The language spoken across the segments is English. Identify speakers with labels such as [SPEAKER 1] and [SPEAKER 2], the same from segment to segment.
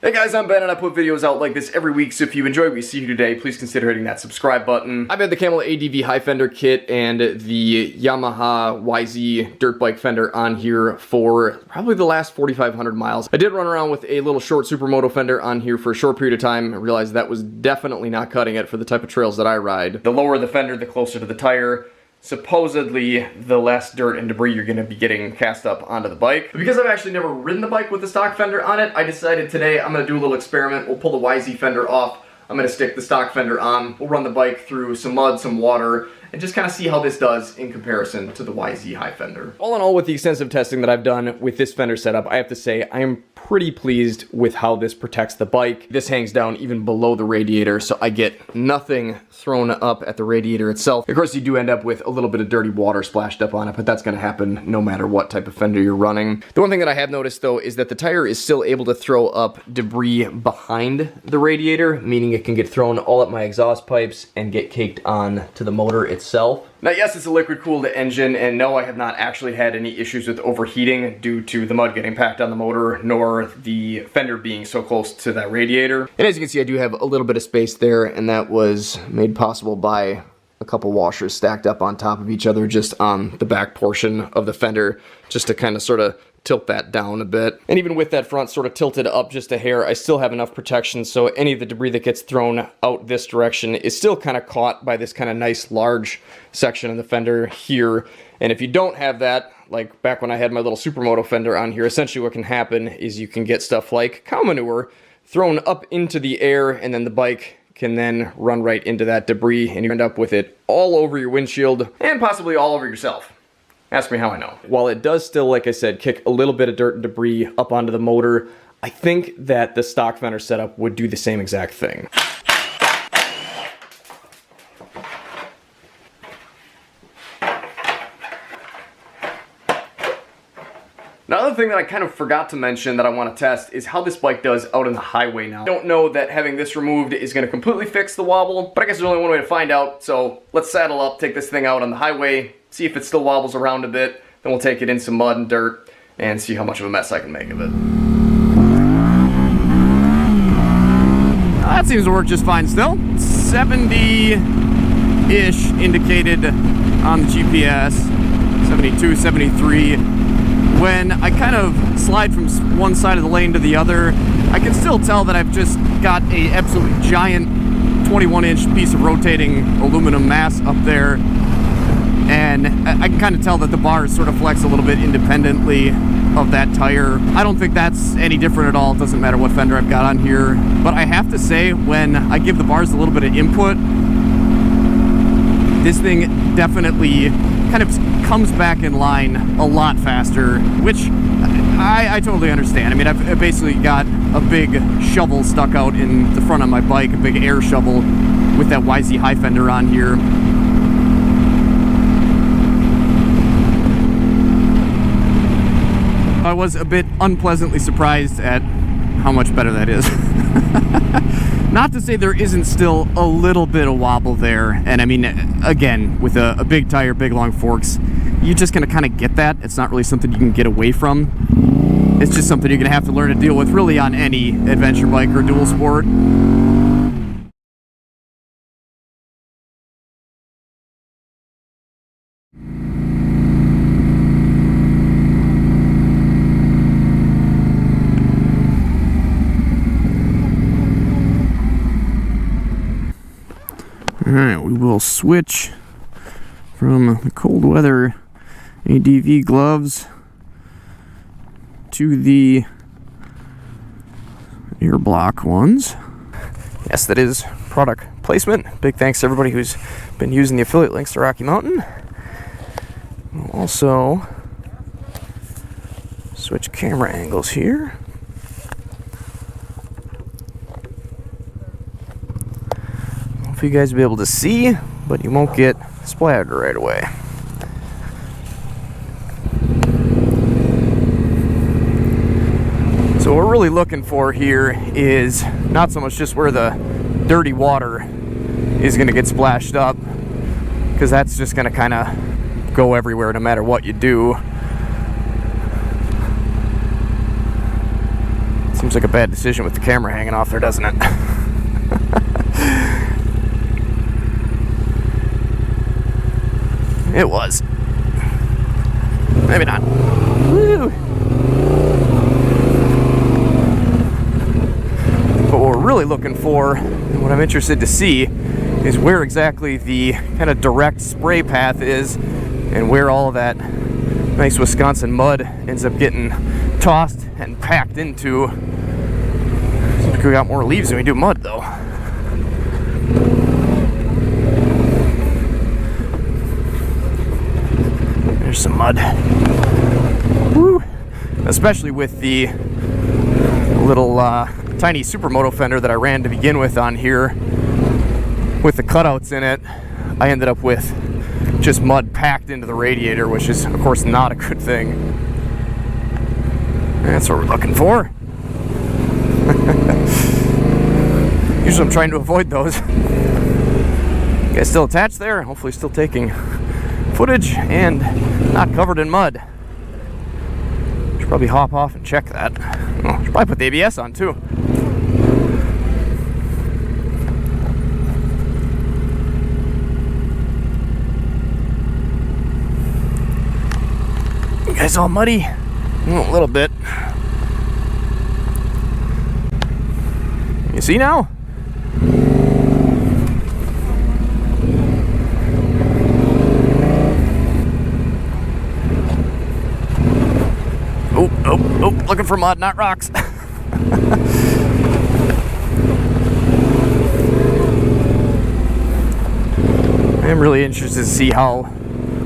[SPEAKER 1] Hey guys, I'm Ben and I put videos out like this every week, so if you enjoy what you see here today, please consider hitting that subscribe button. I've had the Camel ADV high fender kit and the Yamaha YZ dirt bike fender on here for probably the last 4,500 miles. I did run around with a little short supermoto fender on here for a short period of time. I realized that was definitely not cutting it for the type of trails that I ride. The lower the fender, the closer to the tire. Supposedly, the less dirt and debris you're going to be getting cast up onto the bike. But because I've actually never ridden the bike with the stock fender on it, I decided today I'm going to do a little experiment. We'll pull the YZ fender off. I'm going to stick the stock fender on. We'll run the bike through some mud, some water, and just kind of see how this does in comparison to the YZ high fender. All in all, with the extensive testing that I've done with this fender setup, I have to say I am pretty pleased with how this protects the bike. This hangs down even below the radiator, so I get nothing thrown up at the radiator itself. Of course, you do end up with a little bit of dirty water splashed up on it, but that's going to happen no matter what type of fender you're running. The one thing that I have noticed, though, is that the tire is still able to throw up debris behind the radiator, meaning it can get thrown all up my exhaust pipes and get caked on to the motor itself. Now, yes, it's a liquid-cooled engine, and no, I have not actually had any issues with overheating due to the mud getting packed on the motor, nor the fender being so close to that radiator. And as you can see, I do have a little bit of space there, and that was made possible by a couple washers stacked up on top of each other just on the back portion of the fender, just to kind of sort of tilt that down a bit. And even with that front sort of tilted up just a hair, I still have enough protection so any of the debris that gets thrown out this direction is still kind of caught by this kind of nice large section of the fender here. And if you don't have that, like back when I had my little supermoto fender on here, essentially what can happen is you can get stuff like cow manure thrown up into the air, and then the bike can then run right into that debris, and you end up with it all over your windshield and possibly all over yourself. Ask me how I know. While it does still, like I said, kick a little bit of dirt and debris up onto the motor, I think that the stock fender setup would do the same exact thing. Another thing that I kind of forgot to mention that I want to test is how this bike does out on the highway now. I don't know that having this removed is going to completely fix the wobble, but I guess there's only one way to find out, so let's saddle up, take this thing out on the highway, see if it still wobbles around a bit, then we'll take it in some mud and dirt and see how much of a mess I can make of it. That seems to work just fine still. 70-ish indicated on the GPS, 72, 73. When I kind of slide from one side of the lane to the other, I can still tell that I've just got a absolutely giant 21-inch piece of rotating aluminum mass up there. And I can kind of tell that the bars sort of flex a little bit independently of that tire. I don't think that's any different at all. It doesn't matter what fender I've got on here. But I have to say, when I give the bars a little bit of input, this thing definitely kind of comes back in line a lot faster, which I totally understand. I mean, I've basically got a big shovel stuck out in the front of my bike, a big air shovel with that YZ high fender on here. I was a bit unpleasantly surprised at how much better that is. Not to say there isn't still a little bit of wobble there, and I mean, again, with a big tire, big long forks, you're just gonna kind of get that. It's not really something you can get away from. It's just something you're gonna have to learn to deal with really on any adventure bike or dual sport. Alright, we will switch from the cold weather ADV gloves to the air block ones. Yes, that is product placement. Big thanks to everybody who's been using the affiliate links to Rocky Mountain. We'll also switch camera angles here. For you guys to be able to see, but you won't get splattered right away. So what we're really looking for here is not so much just where the dirty water is going to get splashed up, because that's just going to kind of go everywhere no matter what you do. Seems like a bad decision with the camera hanging off there, doesn't it? It was. Maybe not. Woo! But what we're really looking for, and what I'm interested to see, is where exactly the kind of direct spray path is and where all of that nice Wisconsin mud ends up getting tossed and packed into. Seems like we got more leaves than we do mud, though. There's some mud. Woo! Especially with the little tiny supermoto fender that I ran to begin with on here, with the cutouts in it, I ended up with just mud packed into the radiator, which is, of course, not a good thing. That's what we're looking for. Usually I'm trying to avoid those. You guys still attached there? Hopefully still taking footage and not covered in mud. Should probably hop off and check that. Oh, should probably put the ABS on too. You guys all muddy? Oh, a little bit. You see now? Oh, looking for mud, not rocks. I am really interested to see how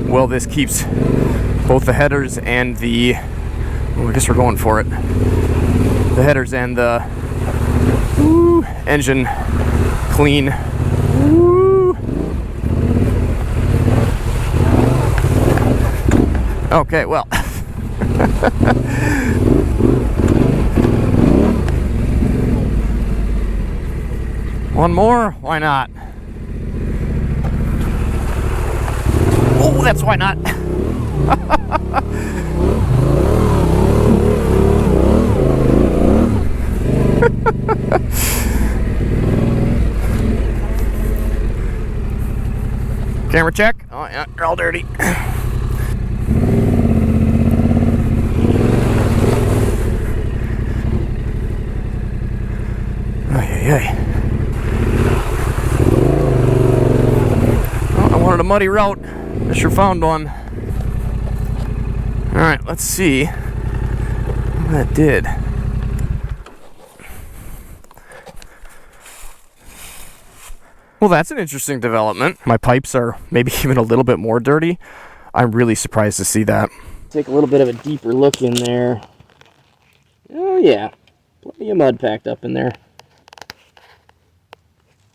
[SPEAKER 1] well this keeps both the headers and the, I guess we're going for it, the headers and the engine clean. Woo. Okay, well. One more? Why not? Oh, that's why not. Camera check. Oh yeah, they're all dirty. Oh, I wanted a muddy route. I sure found one. Alright, let's see what that did. Well, that's an interesting development. My pipes are maybe even a little bit more dirty. I'm really surprised to see that. Take a little bit of a deeper look in there. Oh yeah, plenty of mud packed up in there.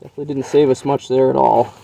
[SPEAKER 1] Definitely didn't save us much there at all.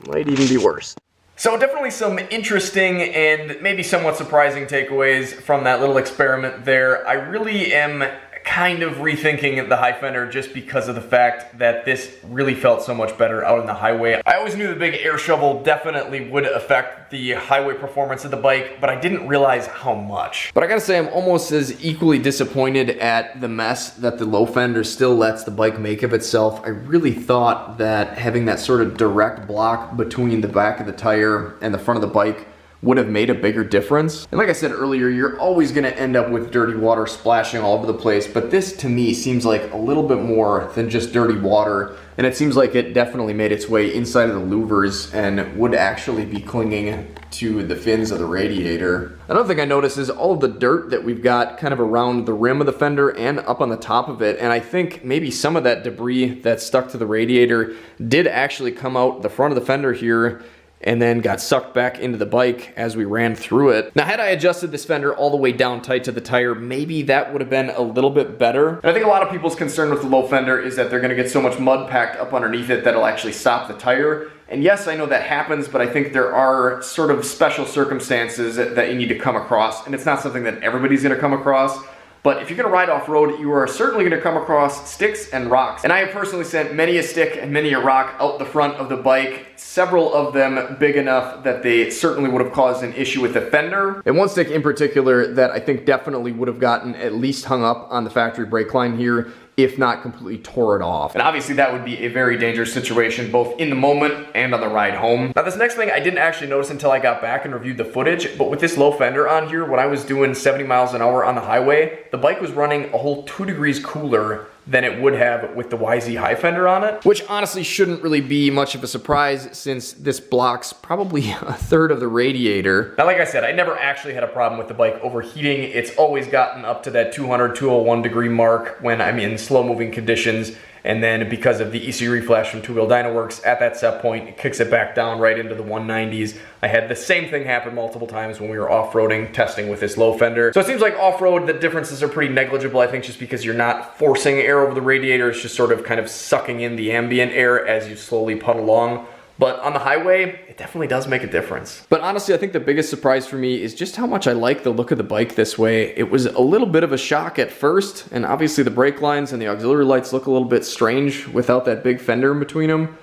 [SPEAKER 1] Might even be worse. So definitely some interesting and maybe somewhat surprising takeaways from that little experiment there. I really am kind of rethinking the high fender just because of the fact that this really felt so much better out on the highway. I always knew the big air shovel definitely would affect the highway performance of the bike, but I didn't realize how much. But I gotta say, I'm almost as equally disappointed at the mess that the low fender still lets the bike make of itself. I really thought that having that sort of direct block between the back of the tire and the front of the bike would have made a bigger difference. And like I said earlier, you're always gonna end up with dirty water splashing all over the place, but this to me seems like a little bit more than just dirty water, and it seems like it definitely made its way inside of the louvers and would actually be clinging to the fins of the radiator. Another thing I noticed is all of the dirt that we've got kind of around the rim of the fender and up on the top of it, and I think maybe some of that debris that stuck to the radiator did actually come out the front of the fender here and then got sucked back into the bike as we ran through it. Now, had I adjusted this fender all the way down tight to the tire, maybe that would have been a little bit better. And I think a lot of people's concern with the low fender is that they're gonna get so much mud packed up underneath it that it'll actually stop the tire. And yes, I know that happens, but I think there are sort of special circumstances that you need to come across, and it's not something that everybody's gonna come across. But if you're gonna ride off-road, you are certainly gonna come across sticks and rocks. And I have personally sent many a stick and many a rock out the front of the bike, several of them big enough that they certainly would have caused an issue with the fender. And one stick in particular that I think definitely would have gotten at least hung up on the factory brake line here, if not completely tore it off. And obviously that would be a very dangerous situation, both in the moment and on the ride home. Now this next thing I didn't actually notice until I got back and reviewed the footage, but with this low fender on here, when I was doing 70 miles an hour on the highway, the bike was running a whole 2 degrees cooler than it would have with the HWY high fender on it. Which honestly shouldn't really be much of a surprise since this blocks probably a third of the radiator. Now like I said, I never actually had a problem with the bike overheating. It's always gotten up to that 200, 201 degree mark when I'm in slow moving conditions. And then because of the ECU reflash from Two Wheel Dyno Works, at that set point, it kicks it back down right into the 190s. I had the same thing happen multiple times when we were off-roading, testing with this low fender. So it seems like off-road, the differences are pretty negligible, I think, just because you're not forcing air over the radiator. It's just sort of kind of sucking in the ambient air as you slowly putt along. But on the highway, it definitely does make a difference. But honestly, I think the biggest surprise for me is just how much I like the look of the bike this way. It was a little bit of a shock at first, and obviously the brake lines and the auxiliary lights look a little bit strange without that big fender in between them.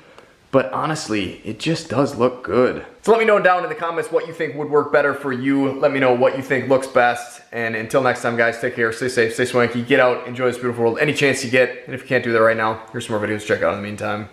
[SPEAKER 1] But honestly, it just does look good. So let me know down in the comments what you think would work better for you. Let me know what you think looks best. And until next time, guys, take care, stay safe, stay swanky, get out, enjoy this beautiful world any chance you get. And if you can't do that right now, here's some more videos to check out in the meantime.